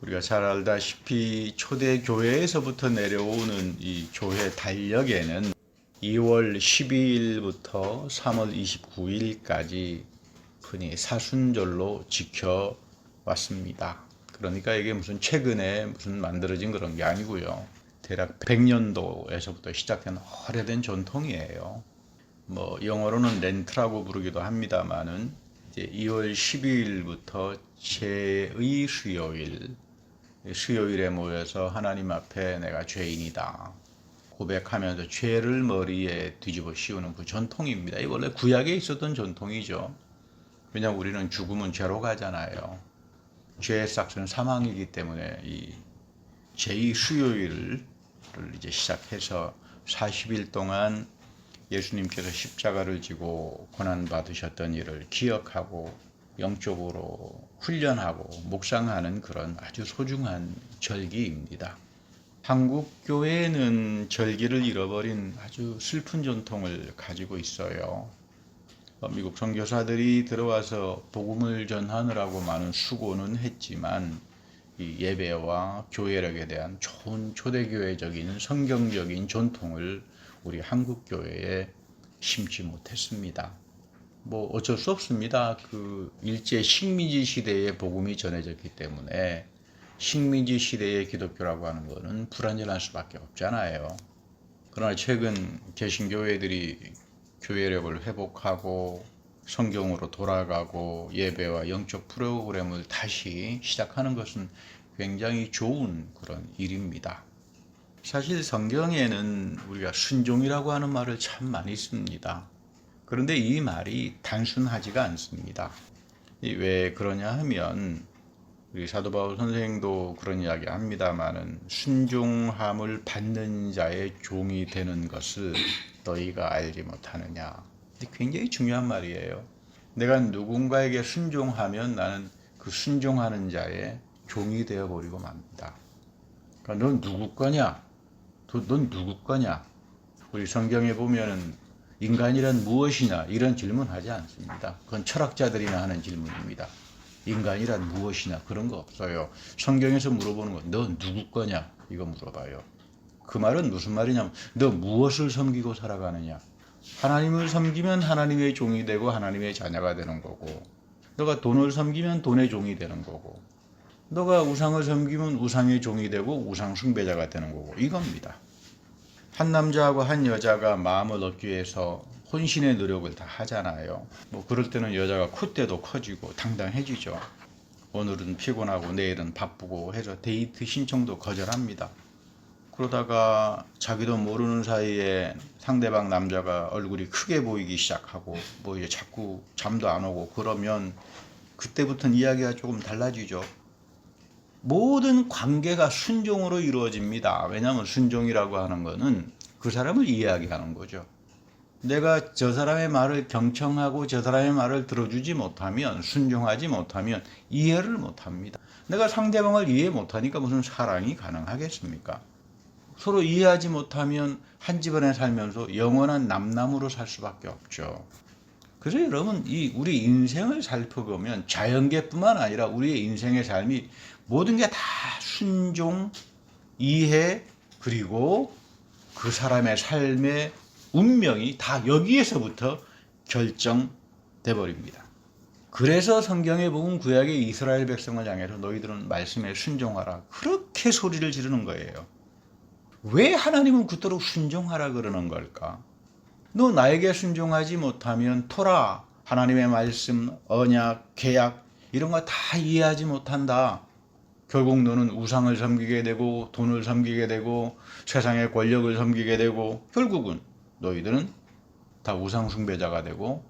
우리가 잘 알다시피 초대 교회에서부터 내려오는 이 교회 달력에는 2월 12일부터 3월 29일까지 흔히 사순절로 지켜왔습니다. 그러니까 이게 무슨 최근에 무슨 만들어진 그런 게 아니고요. 대략 100년도에서부터 시작된 오래된 전통이에요. 뭐 영어로는 렌트라고 부르기도 합니다만은 이제 2월 12일부터 제2 수요일에 모여서 하나님 앞에 내가 죄인이다 고백하면서 죄를 머리에 뒤집어 씌우는 그 전통입니다. 이 원래 구약에 있었던 전통이죠. 왜냐하면 우리는 죽으면 죄로 가잖아요. 죄의 삭스는 사망이기 때문에 이 제2 수요일을 이제 시작해서 40일 동안 예수님께서 십자가를 지고 고난 받으셨던 일을 기억하고 영적으로 훈련하고 묵상하는 그런 아주 소중한 절기입니다. 한국 교회는 절기를 잃어버린 아주 슬픈 전통을 가지고 있어요. 미국 선교사들이 들어와서 복음을 전하느라고 많은 수고는 했지만 이 예배와 교회력에 대한 좋은 초대교회적인 성경적인 전통을 우리 한국 교회에 심지 못했습니다. 뭐 어쩔 수 없습니다. 그 일제 식민지 시대에 복음이 전해졌기 때문에 식민지 시대의 기독교라고 하는 것은 불완전할 수밖에 없잖아요. 그러나 최근 개신교회들이 교회력을 회복하고 성경으로 돌아가고 예배와 영적 프로그램을 다시 시작하는 것은 굉장히 좋은 그런 일입니다. 사실 성경에는 우리가 순종이라고 하는 말을 참 많이 씁니다. 그런데 이 말이 단순하지가 않습니다. 왜 그러냐 하면 우리 사도 바울 선생도 그런 이야기 합니다만은 순종함을 받는 자의 종이 되는 것을 너희가 알지 못하느냐. 굉장히 중요한 말이에요. 내가 누군가에게 순종하면 나는 그 순종하는 자의 종이 되어버리고 맙니다. 그러니까 넌 누구 거냐? 넌 누구 거냐? 우리 성경에 보면은 인간이란 무엇이냐? 이런 질문하지 않습니다. 그건 철학자들이나 하는 질문입니다. 인간이란 무엇이냐? 그런 거 없어요. 성경에서 물어보는 건 너 누구 거냐? 이거 물어봐요. 그 말은 무슨 말이냐면 너 무엇을 섬기고 살아가느냐? 하나님을 섬기면 하나님의 종이 되고 하나님의 자녀가 되는 거고, 너가 돈을 섬기면 돈의 종이 되는 거고, 너가 우상을 섬기면 우상의 종이 되고 우상 숭배자가 되는 거고, 이겁니다. 한 남자하고 한 여자가 마음을 얻기 위해서 혼신의 노력을 다 하잖아요. 뭐 그럴 때는 여자가 콧대도 커지고 당당해지죠. 오늘은 피곤하고 내일은 바쁘고 해서 데이트 신청도 거절합니다. 그러다가 자기도 모르는 사이에 상대방 남자가 얼굴이 크게 보이기 시작하고 뭐 이제 자꾸 잠도 안 오고 그러면 그때부터는 이야기가 조금 달라지죠. 모든 관계가 순종으로 이루어집니다. 왜냐하면 순종이라고 하는 거는 그 사람을 이해하게 하는 거죠. 내가 저 사람의 말을 경청하고 저 사람의 말을 들어주지 못하면, 순종하지 못하면 이해를 못합니다. 내가 상대방을 이해 못하니까 무슨 사랑이 가능하겠습니까? 서로 이해하지 못하면 한 집안에 살면서 영원한 남남으로 살 수밖에 없죠. 그래서 여러분, 우리 인생을 살펴보면 자연계뿐만 아니라 우리의 인생의 삶이 모든 게 다 순종, 이해, 그리고 그 사람의 삶의 운명이 다 여기에서부터 결정돼 버립니다. 그래서 성경에 보면 구약의 이스라엘 백성을 향해서 너희들은 말씀에 순종하라 그렇게 소리를 지르는 거예요. 왜 하나님은 그토록 순종하라 그러는 걸까? 너 나에게 순종하지 못하면 토라, 하나님의 말씀, 언약, 계약 이런 거 다 이해하지 못한다. 결국 너는 우상을 섬기게 되고 돈을 섬기게 되고 세상의 권력을 섬기게 되고 결국은 너희들은 다 우상 숭배자가 되고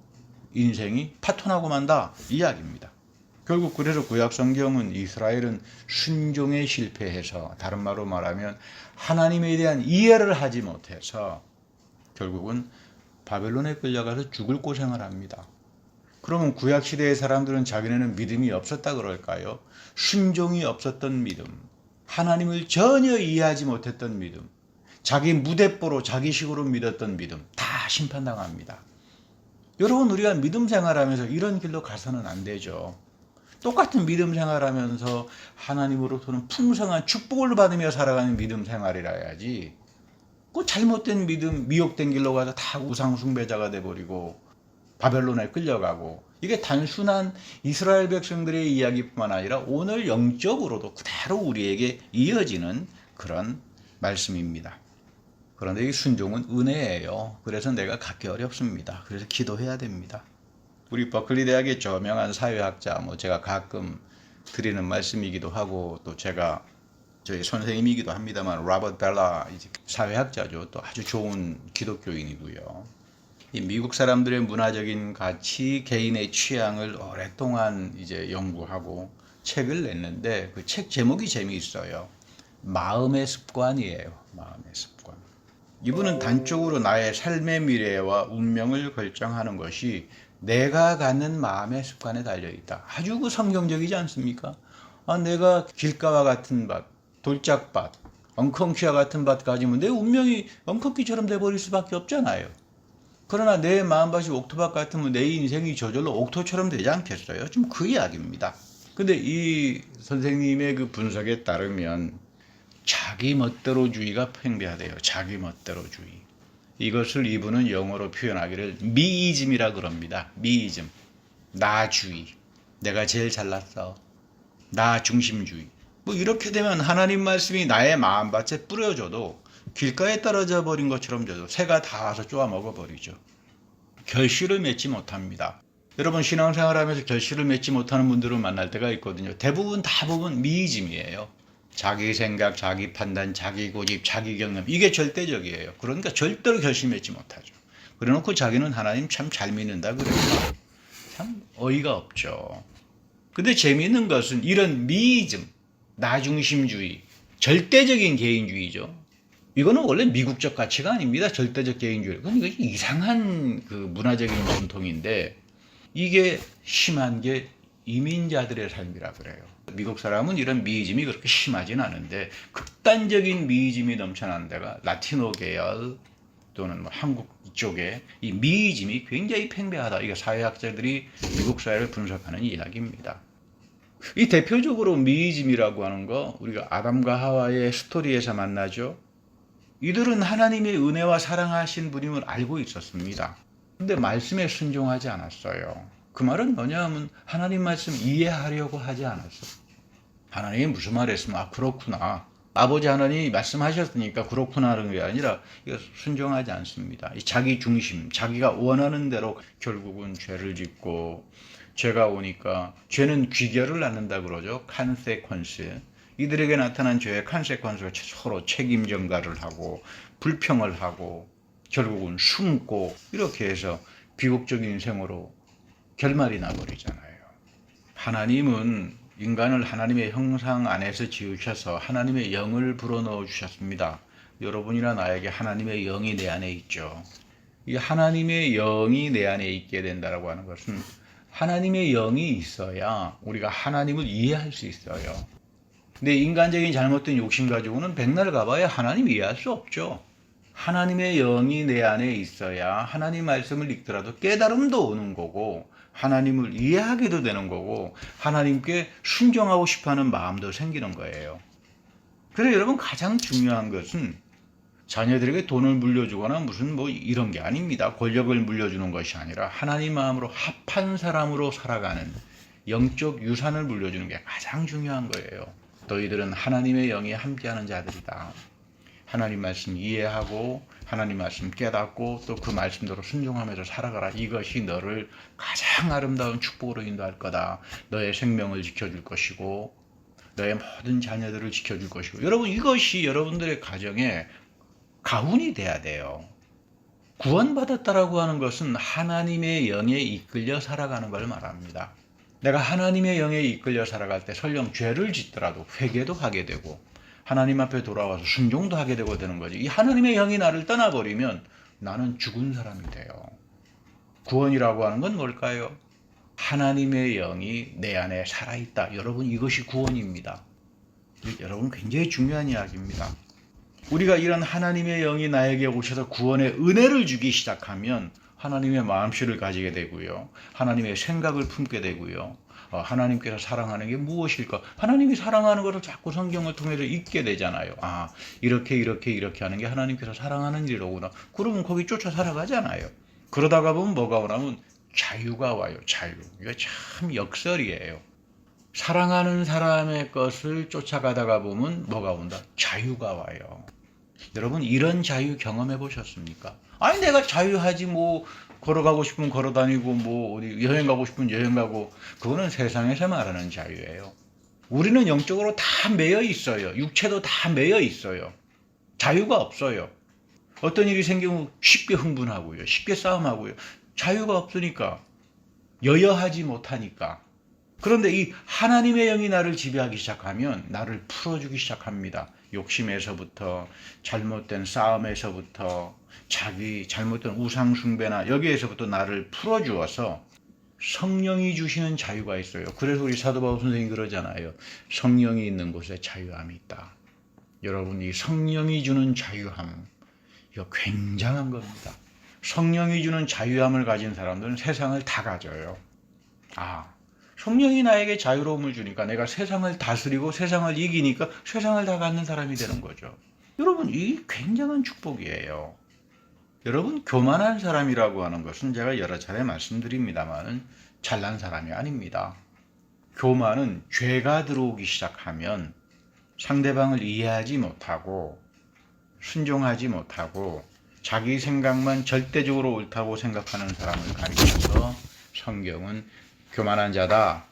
인생이 파토나고 만다 이 이야기입니다. 결국 그래서 구약 성경은 이스라엘은 순종에 실패해서, 다른 말로 말하면 하나님에 대한 이해를 하지 못해서 결국은 바벨론에 끌려가서 죽을 고생을 합니다. 그러면 구약 시대의 사람들은 자기네는 믿음이 없었다 그럴까요? 순종이 없었던 믿음, 하나님을 전혀 이해하지 못했던 믿음, 자기 무대뽀로 자기식으로 믿었던 믿음 다 심판당합니다. 여러분, 우리가 믿음 생활하면서 이런 길로 가서는 안 되죠. 똑같은 믿음 생활하면서 하나님으로부터는 풍성한 축복을 받으며 살아가는 믿음 생활이라 해야지. 그 잘못된 믿음, 미혹된 길로 가서 다 우상숭배자가 돼버리고 바벨론에 끌려가고, 이게 단순한 이스라엘 백성들의 이야기뿐만 아니라 오늘 영적으로도 그대로 우리에게 이어지는 그런 말씀입니다. 그런데 이 순종은 은혜예요. 그래서 내가 갖기 어렵습니다. 그래서 기도해야 됩니다. 우리 버클리 대학의 저명한 사회학자, 제가 가끔 드리는 말씀이기도 하고, 또 제가 저희 선생님이기도 합니다만, 로버트 벨라 사회학자죠. 또 아주 좋은 기독교인이고요. 이 미국 사람들의 문화적인 가치, 개인의 취향을 오랫동안 연구하고 책을 냈는데, 그 책 제목이 재미있어요. 마음의 습관이에요. 마음의 습관. 이분은 단적으로 나의 삶의 미래와 운명을 결정하는 것이 내가 갖는 마음의 습관에 달려있다. 아주 성경적이지 않습니까? 내가 길가와 같은 밭, 돌짝밭, 엉겅퀴와 같은 밭 가지면 내 운명이 엉겅퀴처럼 돼버릴 수밖에 없잖아요. 그러나 내 마음밭이 옥토밭 같으면 내 인생이 저절로 옥토처럼 되지 않겠어요? 좀 그 이야기입니다. 근데 이 선생님의 그 분석에 따르면 자기 멋대로주의가 팽배하대요. 자기 멋대로주의. 이것을 이분은 영어로 표현하기를 미이즘이라 그럽니다. 미이즘. 나주의. 내가 제일 잘났어. 나 중심주의. 이렇게 되면 하나님 말씀이 나의 마음밭에 뿌려져도 길가에 떨어져 버린 것처럼 돼도 새가 다 와서 쪼아 먹어버리죠. 결실을 맺지 못합니다. 여러분 신앙생활하면서 결실을 맺지 못하는 분들을 만날 때가 있거든요. 대부분 미이즘이에요. 자기 생각, 자기 판단, 자기 고집, 자기 경험, 이게 절대적이에요. 그러니까 절대로 결실 맺지 못하죠. 그래놓고 자기는 하나님 참 잘 믿는다 그래요. 참 어이가 없죠. 근데 재미있는 것은 이런 미이즘, 나중심주의, 절대적인 개인주의죠. 이거는 원래 미국적 가치가 아닙니다. 절대적 개인주의. 그건 이거 이상한 그 문화적인 전통인데, 이게 심한 게 이민자들의 삶이라 그래요. 미국 사람은 이런 미이즘이 그렇게 심하진 않은데, 극단적인 미이즘이 넘쳐나는 데가 라티노 계열 또는 한국 쪽에 이 미이즘이 굉장히 팽배하다. 이게 사회학자들이 미국 사회를 분석하는 이야기입니다. 이 대표적으로 미이즘이라고 하는 거 우리가 아담과 하와의 스토리에서 만나죠. 이들은 하나님의 은혜와 사랑하신 분임을 알고 있었습니다. 근데 말씀에 순종하지 않았어요. 그 말은 뭐냐 하면 하나님 말씀 이해하려고 하지 않았어요. 하나님이 무슨 말 했으면 그렇구나. 아버지 하나님이 말씀하셨으니까 그렇구나 하는 게 아니라 이거 순종하지 않습니다. 자기 중심, 자기가 원하는 대로 결국은 죄를 짓고, 죄가 오니까 죄는 귀결을 낳는다 그러죠. 컨세퀀스. 이들에게 나타난 죄의 컨세퀀스가 서로 책임 전가를 하고 불평을 하고 결국은 숨고, 이렇게 해서 비극적인 인생으로 결말이 나버리잖아요. 하나님은 인간을 하나님의 형상 안에서 지으셔서 하나님의 영을 불어넣어 주셨습니다. 여러분이나 나에게 하나님의 영이 내 안에 있죠. 이 하나님의 영이 내 안에 있게 된다고 하는 것은 하나님의 영이 있어야 우리가 하나님을 이해할 수 있어요. 근데 인간적인 잘못된 욕심 가지고는 백날 가봐야 하나님 이해할 수 없죠. 하나님의 영이 내 안에 있어야 하나님 말씀을 읽더라도 깨달음도 오는 거고, 하나님을 이해하게도 되는 거고, 하나님께 순종하고 싶어하는 마음도 생기는 거예요. 그래서 여러분 가장 중요한 것은 자녀들에게 돈을 물려주거나 무슨 이런 게 아닙니다. 권력을 물려주는 것이 아니라 하나님 마음으로 합한 사람으로 살아가는 영적 유산을 물려주는 게 가장 중요한 거예요. 너희들은 하나님의 영이 함께하는 자들이다. 하나님 말씀 이해하고 하나님 말씀 깨닫고 또 그 말씀대로 순종하면서 살아가라. 이것이 너를 가장 아름다운 축복으로 인도할 거다. 너의 생명을 지켜줄 것이고 너의 모든 자녀들을 지켜줄 것이고, 여러분 이것이 여러분들의 가정에 가훈이 돼야 돼요. 구원받았다라고 하는 것은 하나님의 영에 이끌려 살아가는 걸 말합니다. 내가 하나님의 영에 이끌려 살아갈 때 설령 죄를 짓더라도 회개도 하게 되고 하나님 앞에 돌아와서 순종도 하게 되는 거지. 이 하나님의 영이 나를 떠나버리면 나는 죽은 사람이 돼요. 구원이라고 하는 건 뭘까요? 하나님의 영이 내 안에 살아있다. 여러분 이것이 구원입니다. 여러분 굉장히 중요한 이야기입니다. 우리가 이런 하나님의 영이 나에게 오셔서 구원의 은혜를 주기 시작하면 하나님의 마음씨를 가지게 되고요. 하나님의 생각을 품게 되고요. 하나님께서 사랑하는 게 무엇일까? 하나님이 사랑하는 것을 자꾸 성경을 통해서 읽게 되잖아요. 아, 이렇게 하는 게 하나님께서 사랑하는 일이로구나. 그러면 거기 쫓아 살아가잖아요. 그러다가 보면 뭐가 오냐면 자유가 와요. 자유. 이거 참 역설이에요. 사랑하는 사람의 것을 쫓아가다가 보면 뭐가 온다? 자유가 와요. 여러분 이런 자유 경험해 보셨습니까? 아니 내가 자유하지 뭐 걸어가고 싶으면 걸어다니고 뭐 어디 여행 가고 싶으면 여행 가고 그거는 세상에서 말하는 자유예요. 우리는 영적으로 다 매여 있어요. 육체도 다 매여 있어요. 자유가 없어요. 어떤 일이 생기면 쉽게 흥분하고요. 쉽게 싸움하고요. 자유가 없으니까 여여하지 못하니까. 그런데 이 하나님의 영이 나를 지배하기 시작하면 나를 풀어주기 시작합니다. 욕심에서부터 잘못된 싸움에서부터 자기 잘못된 우상숭배나 여기에서부터 나를 풀어주어서 성령이 주시는 자유가 있어요. 그래서 우리 사도 바울 선생님이 그러잖아요. 성령이 있는 곳에 자유함이 있다. 여러분 이 성령이 주는 자유함 이거 굉장한 겁니다. 성령이 주는 자유함을 가진 사람들은 세상을 다 가져요. 성령이 나에게 자유로움을 주니까 내가 세상을 다스리고 세상을 이기니까 세상을 다 갖는 사람이 되는 거죠. 여러분 이 굉장한 축복이에요. 여러분 교만한 사람이라고 하는 것은 제가 여러 차례 말씀드립니다만 잘난 사람이 아닙니다. 교만은 죄가 들어오기 시작하면 상대방을 이해하지 못하고 순종하지 못하고 자기 생각만 절대적으로 옳다고 생각하는 사람을 가리켜서 성경은 교만한 자다.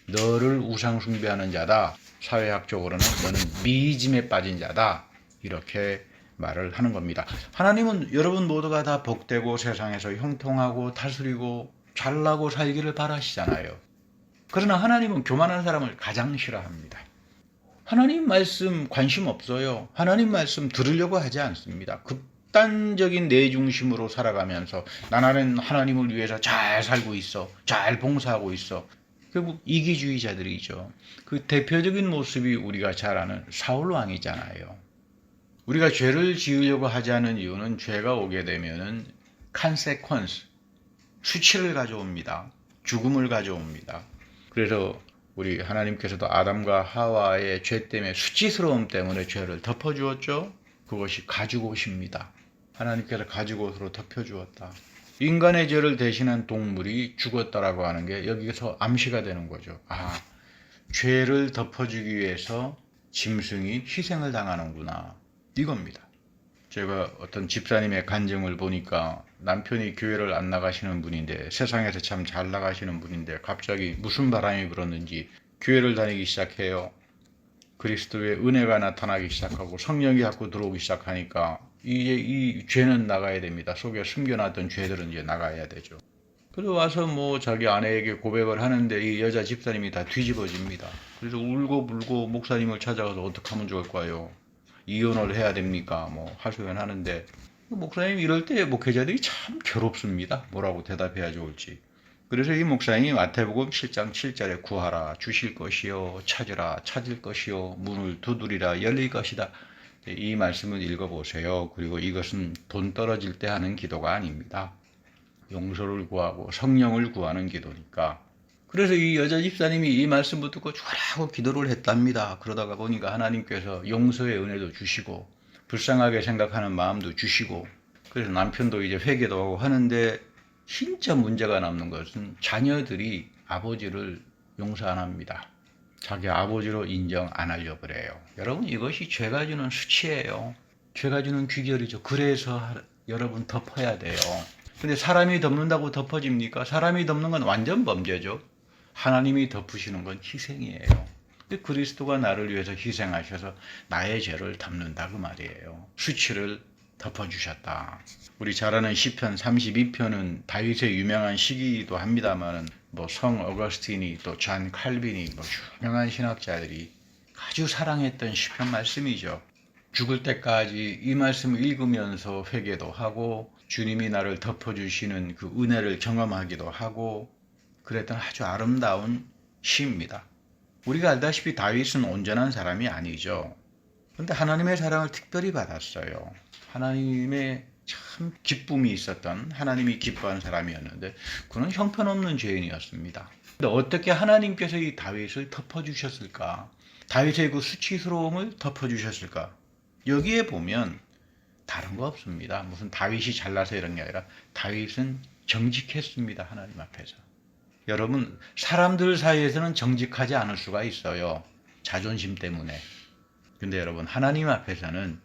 너를 우상숭배하는 자다. 사회학적으로는 너는 미짐에 빠진 자다. 이렇게 말을 하는 겁니다. 하나님은 여러분 모두가 다 복되고 세상에서 형통하고 다스리고 잘나고 살기를 바라시잖아요. 그러나 하나님은 교만한 사람을 가장 싫어합니다. 하나님 말씀 관심 없어요. 하나님 말씀 들으려고 하지 않습니다. 극단적인 내 중심으로 살아가면서 나는 하나님을 위해서 잘 살고 있어. 잘 봉사하고 있어. 결국 이기주의자들이죠. 그 대표적인 모습이 우리가 잘 아는 사울 왕이잖아요. 우리가 죄를 지으려고 하지 않은 이유는 죄가 오게 되면은 consequence, 수치를 가져옵니다. 죽음을 가져옵니다. 그래서 우리 하나님께서도 아담과 하와의 죄 때문에 수치스러움 때문에 죄를 덮어주었죠. 그것이 가죽옷입니다. 하나님께서 가죽옷으로 덮여주었다. 인간의 죄를 대신한 동물이 죽었다라고 하는 게 여기서 암시가 되는 거죠. 죄를 덮어주기 위해서 짐승이 희생을 당하는구나. 이겁니다. 제가 어떤 집사님의 간증을 보니까 남편이 교회를 안 나가시는 분인데 세상에서 참 잘 나가시는 분인데 갑자기 무슨 바람이 불었는지 교회를 다니기 시작해요. 그리스도의 은혜가 나타나기 시작하고 성령이 자꾸 들어오기 시작하니까 이제 이 죄는 나가야 됩니다. 속에 숨겨놨던 죄들은 이제 나가야 되죠. 그래서 와서 뭐 자기 아내에게 고백을 하는데 이 여자 집사님이 다 뒤집어집니다. 그래서 울고 불고 목사님을 찾아가서 어떻게 하면 좋을까요? 이혼을 해야 됩니까? 뭐 하소연하는데 목사님 이럴 때 목회자들이 참 괴롭습니다. 뭐라고 대답해야 좋을지. 그래서 이 목사님이 마태복음 7장 7절에 구하라 주실 것이요 찾으라 찾을 것이요 문을 두드리라 열릴 것이다. 이 말씀을 읽어보세요. 그리고 이것은 돈 떨어질 때 하는 기도가 아닙니다. 용서를 구하고 성령을 구하는 기도니까. 그래서 이 여자 집사님이 이 말씀을 듣고 촤라고 기도를 했답니다. 그러다가 보니까 하나님께서 용서의 은혜도 주시고 불쌍하게 생각하는 마음도 주시고 그래서 남편도 이제 회개도 하고 하는데 진짜 문제가 남는 것은 자녀들이 아버지를 용서 안 합니다. 자기 아버지로 인정 안 하려고 그래요. 여러분 이것이 죄가 주는 수치예요. 죄가 주는 귀결이죠. 그래서 여러분 덮어야 돼요. 근데 사람이 덮는다고 덮어집니까? 사람이 덮는 건 완전 범죄죠. 하나님이 덮으시는 건 희생이에요. 그리스도가 나를 위해서 희생하셔서 나의 죄를 덮는다 그 말이에요. 수치를 덮어주셨다. 우리 잘 아는 시편 32편은 다윗의 유명한 시기이기도 합니다만 뭐 성 어거스틴이 또 잔 칼빈이 뭐 유명한 신학자들이 아주 사랑했던 시편 말씀이죠. 죽을 때까지 이 말씀을 읽으면서 회개도 하고 주님이 나를 덮어주시는 그 은혜를 경험하기도 하고 그랬던 아주 아름다운 시입니다. 우리가 알다시피 다윗은 온전한 사람이 아니죠. 그런데 하나님의 사랑을 특별히 받았어요. 하나님의 참 기쁨이 있었던 하나님이 기뻐한 사람이었는데 그는 형편없는 죄인이었습니다. 근데 어떻게 하나님께서 이 다윗을 덮어주셨을까? 다윗의 그 수치스러움을 덮어주셨을까? 여기에 보면 다른 거 없습니다. 무슨 다윗이 잘나서 이런 게 아니라 다윗은 정직했습니다. 하나님 앞에서. 여러분, 사람들 사이에서는 정직하지 않을 수가 있어요. 자존심 때문에. 근데 여러분, 하나님 앞에서는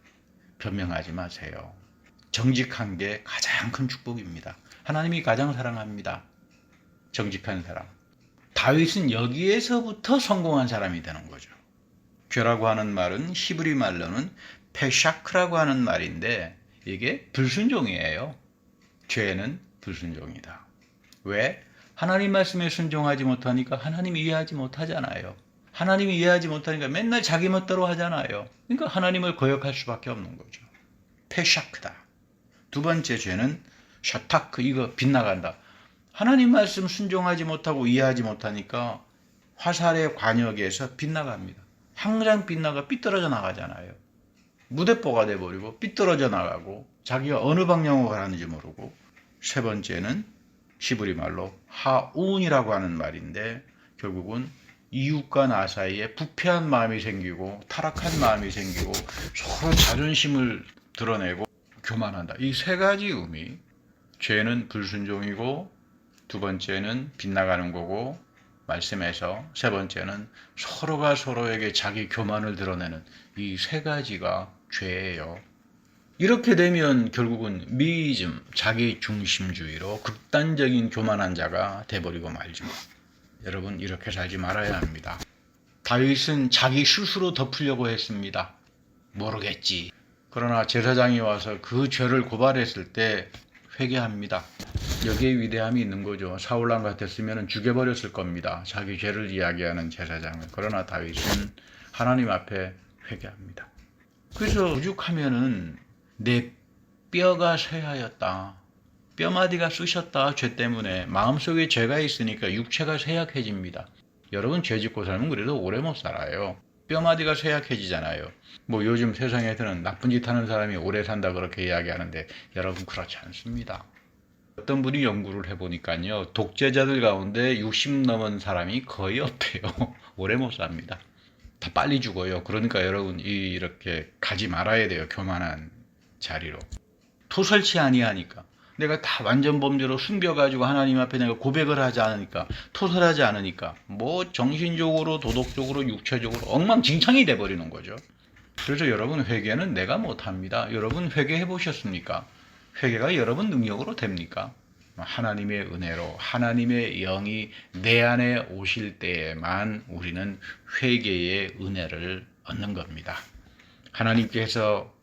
변명하지 마세요. 정직한 게 가장 큰 축복입니다. 하나님이 가장 사랑합니다. 정직한 사람. 다윗은 여기에서부터 성공한 사람이 되는 거죠. 죄라고 하는 말은 히브리 말로는 페샤크라고 하는 말인데 이게 불순종이에요. 죄는 불순종이다. 왜? 하나님 말씀에 순종하지 못하니까 하나님 이해하지 못하잖아요. 하나님이 이해하지 못하니까 맨날 자기 멋대로 하잖아요. 그러니까 하나님을 거역할 수밖에 없는 거죠. 페샤크다. 두 번째 죄는 샤타크, 이거 빗나간다. 하나님 말씀 순종하지 못하고 이해하지 못하니까 화살의 관역에서 빗나갑니다. 항상 빗나가 삐뚤어져 나가잖아요. 무대뽀가 돼버리고 삐뚤어져 나가고 자기가 어느 방향으로 가는지 모르고. 세 번째는 히브리 말로 하운이라고 하는 말인데 결국은 이웃과 나 사이에 부패한 마음이 생기고 타락한 마음이 생기고 서로 자존심을 드러내고 교만한다. 이 세 가지 의미. 죄는 불순종이고, 두 번째는 빗나가는 거고, 말씀에서 세 번째는 서로가 서로에게 자기 교만을 드러내는 이 세 가지가 죄예요. 이렇게 되면 결국은 미이즘, 자기 중심주의로 극단적인 교만한 자가 돼버리고 말죠. 여러분, 이렇게 살지 말아야 합니다. 다윗은 자기 스스로 덮으려고 했습니다. 모르겠지. 그러나 제사장이 와서 그 죄를 고발했을 때 회개합니다. 여기에 위대함이 있는 거죠. 사울왕 같았으면 죽여버렸을 겁니다. 자기 죄를 이야기하는 제사장을. 그러나 다윗은 하나님 앞에 회개합니다. 그래서 오죽하면은 내 뼈가 쇠하였다. 뼈마디가 쑤셨다. 죄 때문에. 마음속에 죄가 있으니까 육체가 쇠약해집니다. 여러분, 죄 짓고 살면 그래도 오래 못 살아요. 뼈마디가 쇠약해지잖아요. 뭐 요즘 세상에서는 나쁜 짓 하는 사람이 오래 산다 그렇게 이야기하는데 여러분, 그렇지 않습니다. 어떤 분이 연구를 해보니까요, 독재자들 가운데 60 넘은 사람이 거의 없대요. 오래 못 삽니다. 다 빨리 죽어요. 그러니까 여러분, 이렇게 가지 말아야 돼요. 교만한 자리로. 토설치 아니하니까. 내가 다 완전 범죄로 숨겨가지고 하나님 앞에 내가 고백을 하지 않으니까, 토설하지 않으니까, 뭐 정신적으로, 도덕적으로, 육체적으로 엉망진창이 돼버리는 거죠. 그래서 여러분, 회개는 내가 못합니다. 여러분, 회개해 보셨습니까? 회개가 여러분 능력으로 됩니까? 하나님의 은혜로 하나님의 영이 내 안에 오실 때에만 우리는 회개의 은혜를 얻는 겁니다. 하나님께서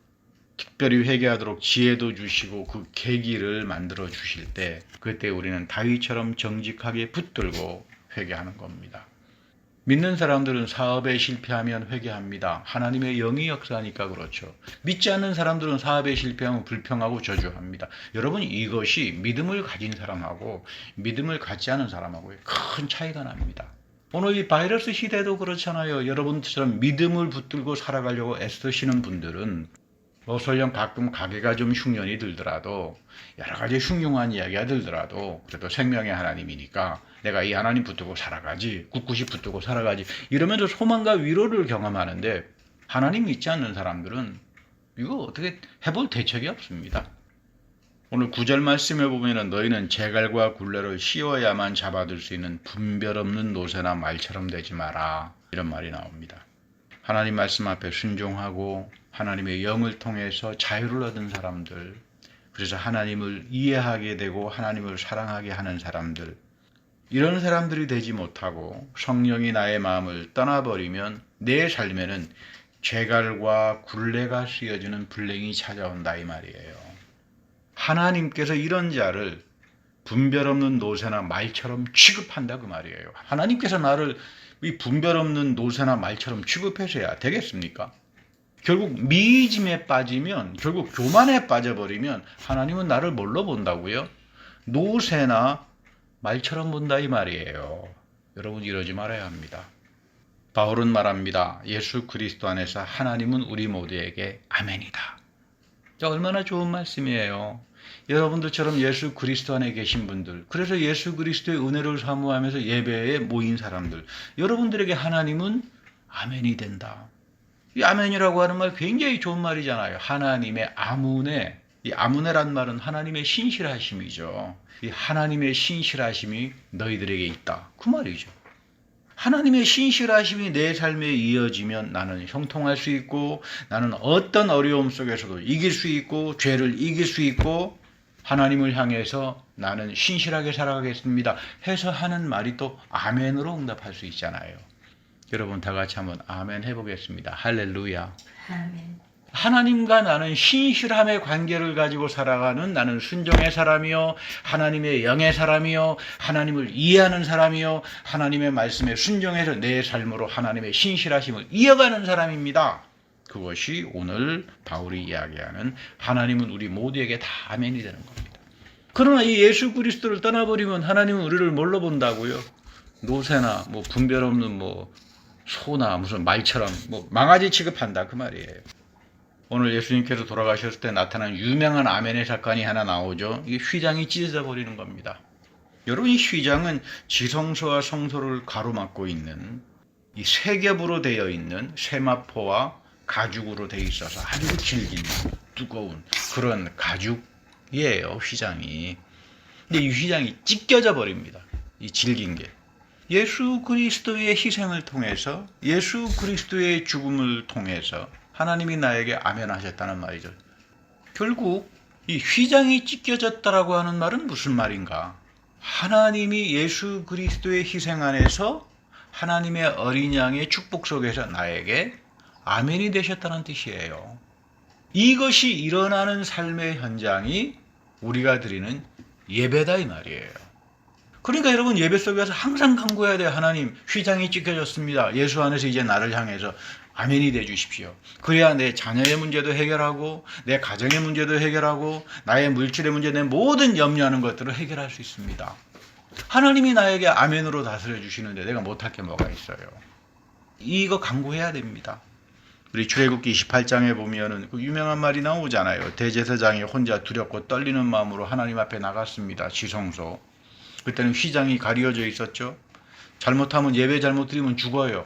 특별히 회개하도록 지혜도 주시고 그 계기를 만들어 주실 때 그때 우리는 다윗처럼 정직하게 붙들고 회개하는 겁니다. 믿는 사람들은 사업에 실패하면 회개합니다. 하나님의 영이 역사하니까 그렇죠. 믿지 않는 사람들은 사업에 실패하면 불평하고 저주합니다. 여러분, 이것이 믿음을 가진 사람하고 믿음을 갖지 않은 사람하고의 큰 차이가 납니다. 오늘 이 바이러스 시대도 그렇잖아요. 여러분처럼 믿음을 붙들고 살아가려고 애쓰시는 분들은 설령 가끔 가게가 좀 흉년이 들더라도 여러 가지 흉흉한 이야기가 들더라도 그래도 생명의 하나님이니까 내가 이 하나님 붙들고 살아가지, 굳굳이 붙들고 살아가지 이러면서 소망과 위로를 경험하는데 하나님 믿지 않는 사람들은 이거 어떻게 해볼 대책이 없습니다. 오늘 9절 말씀에 보면 너희는 재갈과 굴레를 씌워야만 잡아들 수 있는 분별 없는 노새나 말처럼 되지 마라 이런 말이 나옵니다. 하나님 말씀 앞에 순종하고 하나님의 영을 통해서 자유를 얻은 사람들, 그래서 하나님을 이해하게 되고 하나님을 사랑하게 하는 사람들, 이런 사람들이 되지 못하고 성령이 나의 마음을 떠나버리면 내 삶에는 재갈과 굴레가 씌어지는 불행이 찾아온다 이 말이에요. 하나님께서 이런 자를 분별 없는 노새나 말처럼 취급한다 그 말이에요. 하나님께서 나를 이 분별 없는 노새나 말처럼 취급해서야 되겠습니까? 결국 미이즘에 빠지면, 결국 교만에 빠져버리면 하나님은 나를 뭘로 본다고요? 노새나 말처럼 본다 이 말이에요. 여러분, 이러지 말아야 합니다. 바울은 말합니다. 예수 그리스도 안에서 하나님은 우리 모두에게 아멘이다. 자, 얼마나 좋은 말씀이에요. 여러분들처럼 예수 그리스도 안에 계신 분들, 그래서 예수 그리스도의 은혜를 사모하면서 예배에 모인 사람들, 여러분들에게 하나님은 아멘이 된다. 이 아멘이라고 하는 말 굉장히 좋은 말이잖아요. 하나님의 아문에, 이 아문에란 말은 하나님의 신실하심이죠. 이 하나님의 신실하심이 너희들에게 있다. 그 말이죠. 하나님의 신실하심이 내 삶에 이어지면 나는 형통할 수 있고, 나는 어떤 어려움 속에서도 이길 수 있고, 죄를 이길 수 있고, 하나님을 향해서 나는 신실하게 살아가겠습니다 해서 하는 말이 또 아멘으로 응답할 수 있잖아요. 여러분 다 같이 한번 아멘 해보겠습니다. 할렐루야. 아멘. 하나님과 나는 신실함의 관계를 가지고 살아가는, 나는 순종의 사람이요, 하나님의 영의 사람이요, 하나님을 이해하는 사람이요, 하나님의 말씀에 순종해서 내 삶으로 하나님의 신실하심을 이어가는 사람입니다. 그것이 오늘 바울이 이야기하는 하나님은 우리 모두에게 다 아멘이 되는 겁니다. 그러나 이 예수 그리스도를 떠나버리면 하나님은 우리를 뭘로 본다고요? 노새나 뭐 분별 없는 뭐 소나 무슨 말처럼 뭐 망아지 취급한다 그 말이에요. 오늘 예수님께서 돌아가셨을 때 나타난 유명한 아멘의 사건이 하나 나오죠. 이게 휘장이 찢어져 버리는 겁니다. 여러분, 이 휘장은 지성소와 성소를 가로막고 있는 이 세 겹으로 되어 있는 세마포와 가죽으로 되어 있어서 아주 질긴 두꺼운 그런 가죽이에요, 휘장이. 근데 이 휘장이 찢겨져 버립니다. 이 질긴 게. 예수 그리스도의 희생을 통해서, 예수 그리스도의 죽음을 통해서 하나님이 나에게 아멘하셨다는 말이죠. 결국 이 휘장이 찢겨졌다라고 하는 말은 무슨 말인가? 하나님이 예수 그리스도의 희생 안에서 하나님의 어린 양의 축복 속에서 나에게 아멘이 되셨다는 뜻이에요. 이것이 일어나는 삶의 현장이 우리가 드리는 예배다 이 말이에요. 그러니까 여러분, 예배 속에서 항상 간구해야 돼요. 하나님, 휘장이 찢겨졌습니다. 예수 안에서 이제 나를 향해서 아멘이 돼 주십시오. 그래야 내 자녀의 문제도 해결하고, 내 가정의 문제도 해결하고, 나의 물질의 문제, 내 모든 염려하는 것들을 해결할 수 있습니다. 하나님이 나에게 아멘으로 다스려 주시는데 내가 못할 게 뭐가 있어요. 이거 간구해야 됩니다. 우리 출애굽기 28장에 보면은 그 유명한 말이 나오잖아요. 대제사장이 혼자 두렵고 떨리는 마음으로 하나님 앞에 나갔습니다. 지성소. 그때는 휘장이 가려져 있었죠. 잘못하면, 예배 잘못 드리면 죽어요.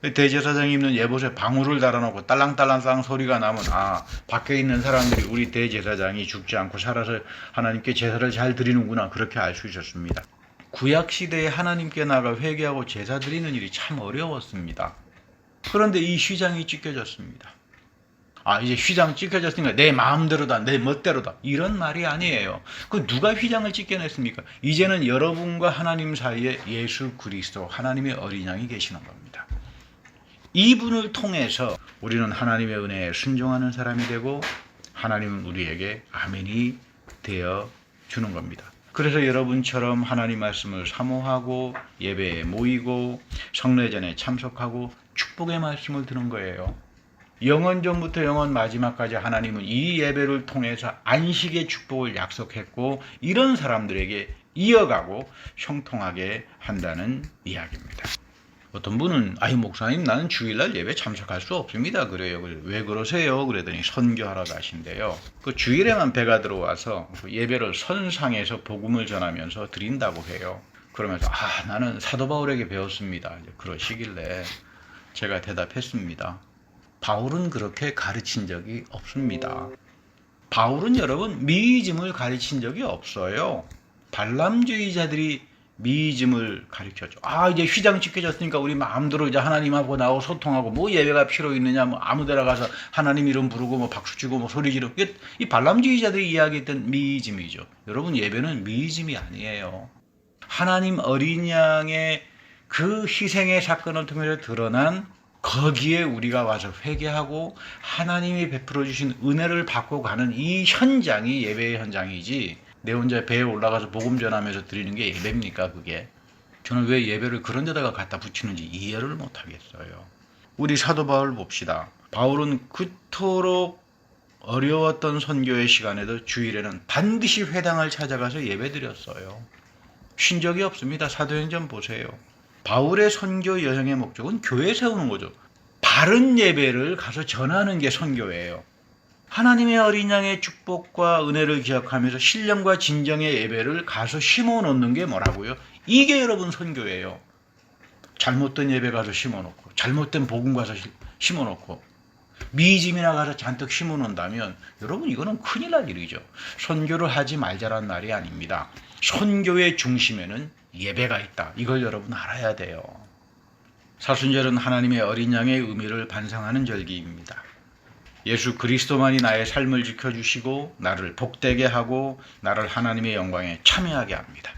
대제사장이 입는 예봇에 방울을 달아놓고 딸랑딸랑 소리가 나면, 아, 밖에 있는 사람들이 우리 대제사장이 죽지 않고 살아서 하나님께 제사를 잘 드리는구나, 그렇게 알 수 있었습니다. 구약시대에 하나님께 나가 회개하고 제사 드리는 일이 참 어려웠습니다. 그런데 이 휘장이 찢겨졌습니다. 아, 이제 휘장 찢겨졌으니까 내 마음대로다, 내 멋대로다, 이런 말이 아니에요. 그 누가 휘장을 찢겨냈습니까? 이제는 여러분과 하나님 사이에 예수 그리스도, 하나님의 어린 양이 계시는 겁니다. 이분을 통해서 우리는 하나님의 은혜에 순종하는 사람이 되고, 하나님은 우리에게 아멘이 되어 주는 겁니다. 그래서 여러분처럼 하나님 말씀을 사모하고 예배에 모이고 성례전에 참석하고 축복의 말씀을 듣는 거예요. 영원 전부터 영원 마지막까지 하나님은 이 예배를 통해서 안식의 축복을 약속했고, 이런 사람들에게 이어가고 형통하게 한다는 이야기입니다. 어떤 분은, 아이 목사님, 나는 주일날 예배 참석할 수 없습니다. 그래요. 왜 그러세요? 그랬더니 선교하러 가신대요. 그 주일에만 배가 들어와서 그 예배를 선상에서 복음을 전하면서 드린다고 해요. 그러면서, 아, 나는 사도 바울에게 배웠습니다. 그러시길래 제가 대답했습니다. 바울은 그렇게 가르친 적이 없습니다. 바울은 여러분, 미이즘을 가르친 적이 없어요. 발람주의자들이 미이즘을 가르쳤죠. 아, 이제 휘장 찢겨졌으니까 우리 마음대로 이제 하나님하고 나하고 소통하고, 뭐 예배가 필요 있느냐, 뭐 아무 데나 가서 하나님 이름 부르고 뭐 박수 치고 뭐 소리 지르고, 이 발람주의자들이 이야기했던 미이즘이죠. 여러분, 예배는 미이즘이 아니에요. 하나님 어린 양의 그 희생의 사건을 통해서 드러난, 거기에 우리가 와서 회개하고 하나님이 베풀어 주신 은혜를 받고 가는 이 현장이 예배의 현장이지, 내 혼자 배에 올라가서 복음 전하면서 드리는 게 예배입니까, 그게? 저는 왜 예배를 그런 데다가 갖다 붙이는지 이해를 못 하겠어요. 우리 사도 바울 봅시다. 바울은 그토록 어려웠던 선교의 시간에도 주일에는 반드시 회당을 찾아가서 예배 드렸어요. 쉰 적이 없습니다. 사도행전 보세요. 바울의 선교 여행의 목적은 교회 세우는 거죠. 바른 예배를 가서 전하는 게 선교예요. 하나님의 어린 양의 축복과 은혜를 기억하면서 신령과 진정의 예배를 가서 심어놓는 게 뭐라고요? 이게 여러분 선교예요. 잘못된 예배 가서 심어놓고 잘못된 복음 가서 심어놓고 미짐이나 가서 잔뜩 심어놓는다면 여러분 이거는 큰일 날 일이죠. 선교를 하지 말자란 말이 아닙니다. 선교의 중심에는 예배가 있다. 이걸 여러분 알아야 돼요. 사순절은 하나님의 어린 양의 의미를 반상하는 절기입니다. 예수 그리스도만이 나의 삶을 지켜주시고 나를 복되게 하고 나를 하나님의 영광에 참여하게 합니다.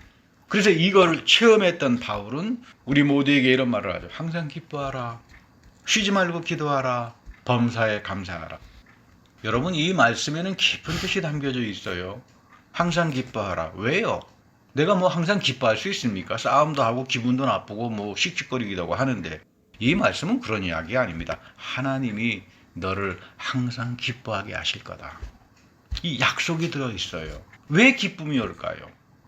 그래서 이걸 체험했던 바울은 우리 모두에게 이런 말을 하죠. 항상 기뻐하라. 쉬지 말고 기도하라. 범사에 감사하라. 여러분 이 말씀에는 깊은 뜻이 담겨져 있어요. 항상 기뻐하라. 왜요? 내가 뭐 항상 기뻐할 수 있습니까? 싸움도 하고 기분도 나쁘고 뭐 씩씩거리기도 하고 하는데 이 말씀은 그런 이야기 아닙니다. 하나님이 너를 항상 기뻐하게 하실 거다. 이 약속이 들어있어요. 왜 기쁨이 올까요?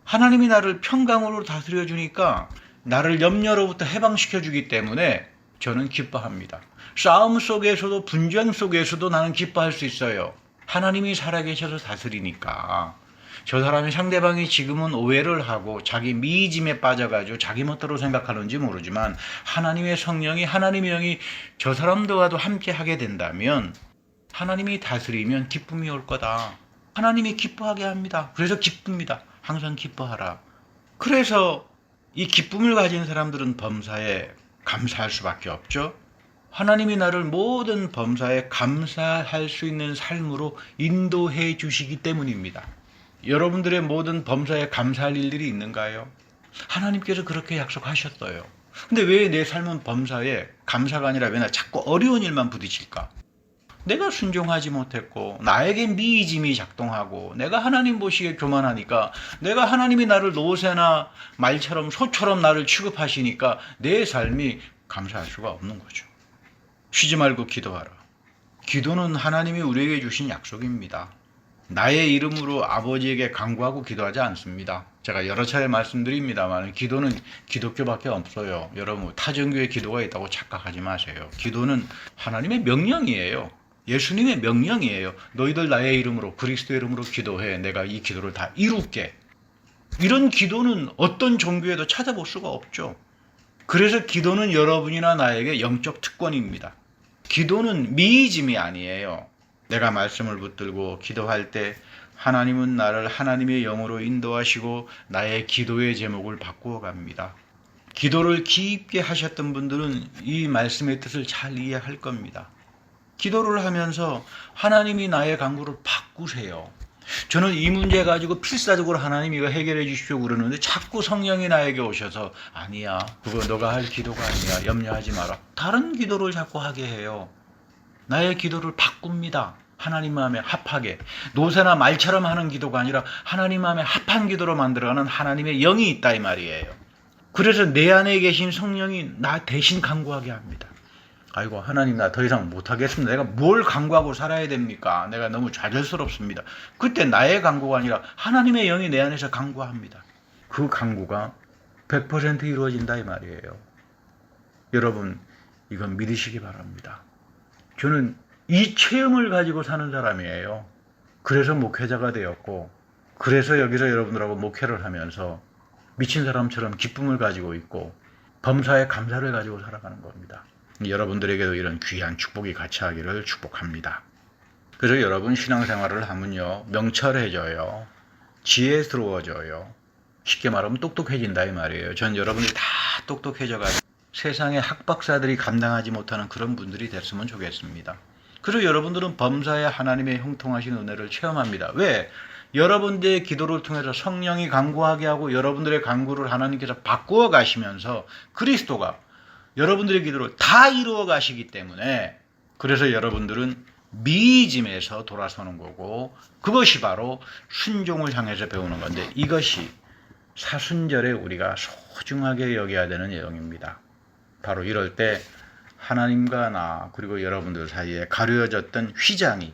하나님이 나를 평강으로 다스려 주니까 나를 염려로부터 해방시켜 주기 때문에 저는 기뻐합니다. 싸움 속에서도 분쟁 속에서도 나는 기뻐할 수 있어요. 하나님이 살아계셔서 다스리니까. 저 사람이 상대방이 지금은 오해를 하고 자기 미짐에 빠져가지고 자기 멋대로 생각하는지 모르지만 하나님의 성령이 하나님의 영이 저 사람들과도 함께 하게 된다면 하나님이 다스리면 기쁨이 올 거다. 하나님이 기뻐하게 합니다. 그래서 기쁩니다. 항상 기뻐하라. 그래서 이 기쁨을 가진 사람들은 범사에 감사할 수밖에 없죠. 하나님이 나를 모든 범사에 감사할 수 있는 삶으로 인도해 주시기 때문입니다. 여러분들의 모든 범사에 감사할 일들이 있는가요? 하나님께서 그렇게 약속하셨어요. 근데 왜 내 삶은 범사에 감사가 아니라 왜 나 자꾸 어려운 일만 부딪힐까? 내가 순종하지 못했고 나에게 미짐이 작동하고 내가 하나님 보시기에 교만하니까 내가 하나님이 나를 노새나 말처럼 소처럼 나를 취급하시니까 내 삶이 감사할 수가 없는 거죠. 쉬지 말고 기도하라. 기도는 하나님이 우리에게 주신 약속입니다. 나의 이름으로 아버지에게 간구하고 기도하지 않습니다. 제가 여러 차례 말씀드립니다만 기도는 기독교밖에 없어요. 여러분 타종교에 기도가 있다고 착각하지 마세요. 기도는 하나님의 명령이에요. 예수님의 명령이에요. 너희들 나의 이름으로 그리스도의 이름으로 기도해. 내가 이 기도를 다 이룰게. 이런 기도는 어떤 종교에도 찾아볼 수가 없죠. 그래서 기도는 여러분이나 나에게 영적 특권입니다. 기도는 미짐이 아니에요. 내가 말씀을 붙들고 기도할 때 하나님은 나를 하나님의 영으로 인도하시고 나의 기도의 제목을 바꾸어 갑니다. 기도를 깊게 하셨던 분들은 이 말씀의 뜻을 잘 이해할 겁니다. 기도를 하면서 하나님이 나의 간구를 바꾸세요. 저는 이 문제 가지고 필사적으로 하나님 이거 해결해 주십시오 그러는데 자꾸 성령이 나에게 오셔서 아니야 그거 너가 할 기도가 아니야 염려하지 마라. 다른 기도를 자꾸 하게 해요. 나의 기도를 바꿉니다. 하나님 마음에 합하게. 노새나 말처럼 하는 기도가 아니라 하나님 마음에 합한 기도로 만들어가는 하나님의 영이 있다 이 말이에요. 그래서 내 안에 계신 성령이 나 대신 간구하게 합니다. 아이고 하나님 나 더 이상 못하겠습니다. 내가 뭘 간구하고 살아야 됩니까? 내가 너무 좌절스럽습니다. 그때 나의 간구가 아니라 하나님의 영이 내 안에서 간구합니다. 그 간구가 100% 이루어진다 이 말이에요. 여러분 이건 믿으시기 바랍니다. 저는 이 체험을 가지고 사는 사람이에요. 그래서 목회자가 되었고 그래서 여기서 여러분들하고 목회를 하면서 미친 사람처럼 기쁨을 가지고 있고 범사에 감사를 가지고 살아가는 겁니다. 여러분들에게도 이런 귀한 축복이 같이 하기를 축복합니다. 그래서 여러분 신앙생활을 하면요 명철해져요. 지혜스러워져요. 쉽게 말하면 똑똑해진다 이 말이에요. 전 여러분들이 다 똑똑해져가지고 세상의 학박사들이 감당하지 못하는 그런 분들이 됐으면 좋겠습니다. 그리고 여러분들은 범사에 하나님의 형통하신 은혜를 체험합니다. 왜? 여러분들의 기도를 통해서 성령이 간구하게 하고 여러분들의 간구를 하나님께서 바꾸어 가시면서 그리스도가 여러분들의 기도를 다 이루어 가시기 때문에 그래서 여러분들은 미짐에서 돌아서는 거고 그것이 바로 순종을 향해서 배우는 건데 이것이 사순절에 우리가 소중하게 여겨야 되는 내용입니다. 바로 이럴 때 하나님과 나 그리고 여러분들 사이에 가려졌던 휘장이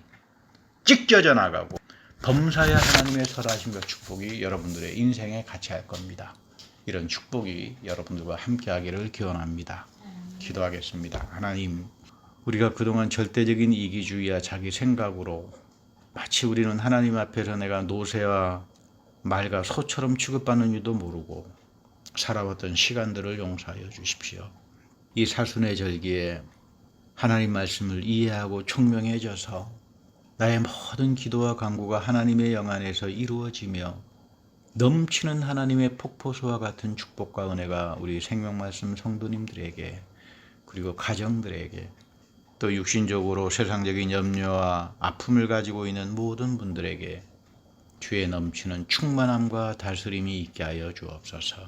찢겨져 나가고 범사에 하나님의 설하심과 축복이 여러분들의 인생에 같이 할 겁니다. 이런 축복이 여러분들과 함께 하기를 기원합니다. 기도하겠습니다. 하나님, 우리가 그동안 절대적인 이기주의와 자기 생각으로 마치 우리는 하나님 앞에서 내가 노새와 말과 소처럼 취급받는 줄도 모르고 살아왔던 시간들을 용서하여 주십시오. 이 사순의 절기에 하나님 말씀을 이해하고 총명해져서 나의 모든 기도와 간구가 하나님의 영 안에서 이루어지며 넘치는 하나님의 폭포수와 같은 축복과 은혜가 우리 생명말씀 성도님들에게 그리고 가정들에게 또 육신적으로 세상적인 염려와 아픔을 가지고 있는 모든 분들에게 주의 넘치는 충만함과 다스림이 있게 하여 주옵소서.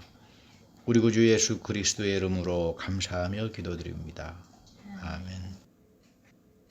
우리 구주 예수 그리스도의 이름으로 감사하며 기도드립니다. 아멘.